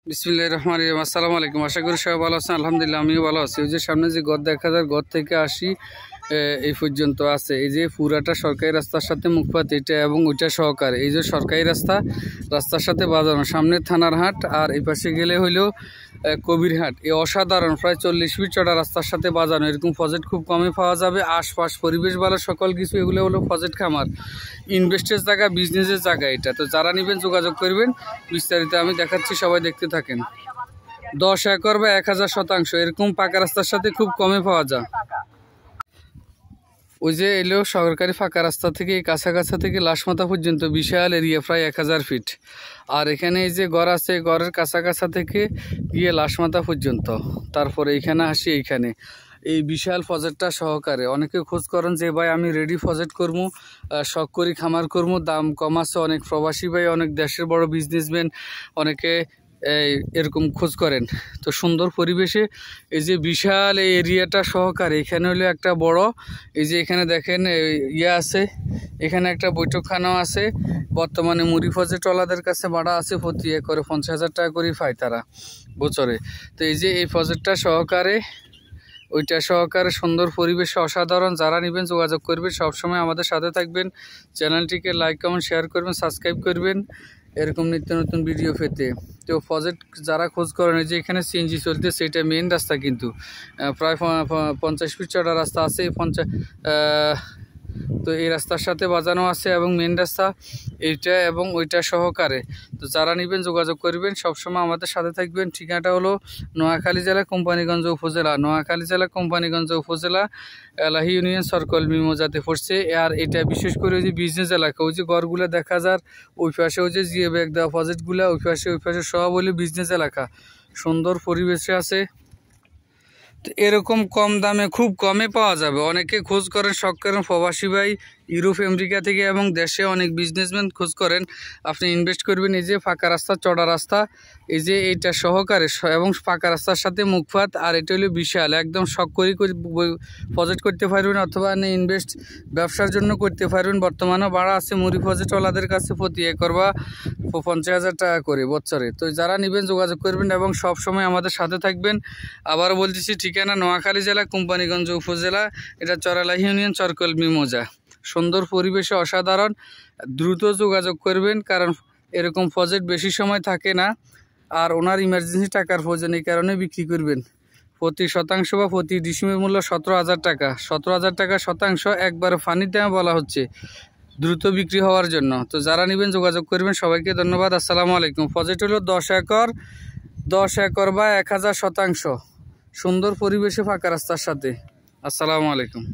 বিসমিল্লাহির রহমানির রহিম। আসসালামু আলাইকুম। আশা করি সবাই ভালো আছেন। আলহামদুলিল্লাহ আমিও ভালো আছি। ওই যে সামনে যে ঘর দেখা যায়, ঘর থেকে আসি এই পর্যন্ত আছে। এই যে পুরাটা সরকারি রাস্তার সাথে মুখপাত এটা এবং ওইটা সহকারে। এই যে সরকারি রাস্তার সাথে বাজানো, সামনে থানার হাট আর এই পাশে গেলে হইলো কবিরহাট। এই অসাধারণ প্রায় 40 ফিট চড়া রাস্তার সাথে বাজানো। এরকম প্রজেক্ট খুব কমে পাওয়া যাবে। আশপাশ পরিবেশ ভালো, সকল কিছু। এগুলো হলো প্রজেক্ট খামার, ইনভেস্টের জায়গা, বিজনেসের জায়গা এটা। তো যারা নেবেন যোগাযোগ করবেন। বিস্তারিত আমি দেখাচ্ছি, সবাই দেখতে থাকেন। 10 একর বা 1000 শতাংশ এরকম পাকা রাস্তার সাথে খুব কমে পাওয়া যায়। ওই যে এলো সরকারি ফাঁকা রাস্তা থেকে কাছাকাছি থেকে লাশমাথা পর্যন্ত বিশাল এরিয়া, প্রায় 1000 ফিট। আর এখানে এই যে ঘর আছে, ঘরের কাছাকাছি থেকে গিয়ে লাশমাথা পর্যন্ত। তারপরে এইখানে আসি, এইখানে এই বিশাল প্রজেক্টটা সহকারে। অনেকে খোঁজ করেন যে ভাই আমি রেডি প্রজেক্ট করবো, শখ করি খামার করবো, দাম কম আছে। অনেক প্রবাসী ভাই, অনেক দেশের বড় বিজনেসম্যান অনেকে এরকম খোঁজ করেন। তো সুন্দর পরিবেশে এই যে বিশাল এই এরিয়াটা সহকারে। এখানে হলো একটা বড়, এই যে এখানে দেখেন ইয়ে আছে, এখানে একটা বৈঠকখানাও আছে। বর্তমানে মুড়ি প্রজেক্টওয়ালাদের কাছে ভাড়া আছে, প্রতি একরে 50,000 টাকা করে পায় তারা বছরে। তো এই যে এই প্রজেক্টটা সহকারে, ওইটা সহকারে সুন্দর পরিবেশ অসাধারণ। যারা নেবেন যোগাযোগ করবেন, সবসময় আমাদের সাথে থাকবেন। চ্যানেলটিকে লাইক কমেন্ট শেয়ার করবেন, সাবস্ক্রাইব করবেন এরকম নিত্য নতুন ভিডিও পেতে। তো প্রজেক্ট যারা খোঁজ করেন, যে এখানে সিএনজি চলতে, সেটা মেন রাস্তা কিন্তু প্রায় 50 ফিট চড়া রাস্তা আছে। তো এই রাস্তার সাথে বাজানো আছে এবং মেন রাস্তা এইটা এবং ওইটা সহকারে। তো যারা নেবেন যোগাযোগ করবেন, সবসময় আমাদের সাথে থাকবেন। ঠিকানাটা হলো নোয়াখালী জেলা কোম্পানিগঞ্জ উপজেলা, নোয়াখালী জেলা কোম্পানিগঞ্জ উপজেলা, এলাহি ইউনিয়ন সরকল মিমোজাতে পড়ছে। আর এটা বিশেষ করে ওই যে বিজনেস এলাকা, ওই যে ঘরগুলো দেখা যায় ওই পাশে, ওই যে জিএ ব্যাগ দেওয়া প্রজেক্টগুলো ওই পাশে সব হলে বিজনেস এলাকা, সুন্দর পরিবেশে আছে। এরকম কম দামে খুব কমে পাওয়া যাবে। অনেকে খোঁজ করেন, শখ করেন, প্রবাসী ভাই ইউরোপ আমেরিকা থেকে এবং দেশে অনেক বিজনেসম্যান খোঁজ করেন। আপনি ইনভেস্ট করবেন। এই যে ফাঁকা রাস্তা, চড়া রাস্তা, এই যে এইটা সহকারে এবং ফাঁকা রাস্তার সাথে মুখপাত। আর এটা হলো বিশাল, একদম শখ করে প্রজেক্ট করতে পারবেন, অথবা ইনভেস্ট ব্যবসার জন্য করতে পারবেন। বর্তমানে ভাড়া আছে মুড়ি প্রজেক্টওয়ালাদের কাছে, প্রতি একর বা 50,000 টাকা করে বছরে। তো যারা নেবেন যোগাযোগ করবেন এবং সব সময় আমাদের সাথে থাকবেন। আবার বলতেছি, ঠিকানা নোয়াখালী জেলা কোম্পানিগঞ্জ উপজেলা, এটা চরালাহি ইউনিয়ন চরকল মিমোজা। সুন্দর পরিবেশে অসাধারণ। দ্রুত যোগাযোগ করবেন, কারণ এরকম প্রজেক্ট বেশি সময় থাকে না। আর ওনার ইমার্জেন্সি টাকার প্রয়োজন, এই কারণে বিক্রি করবেন। প্রতি শতাংশ বা প্রতি ডিসিমের মূল্য 17,000 টাকা। 17,000 টাকা শতাংশ, একবারে ফানির দামে বলা হচ্ছে, দ্রুত বিক্রি হওয়ার জন্য। তো যারা নেবেন যোগাযোগ করবেন। সবাইকে ধন্যবাদ। আসসালামু আলাইকুম। প্রজেক্ট হলো 10 একর বা 1000 শতাংশ, সুন্দর পরিবেশে ফাঁকা রাস্তার সাথে। আসসালামু আলাইকুম।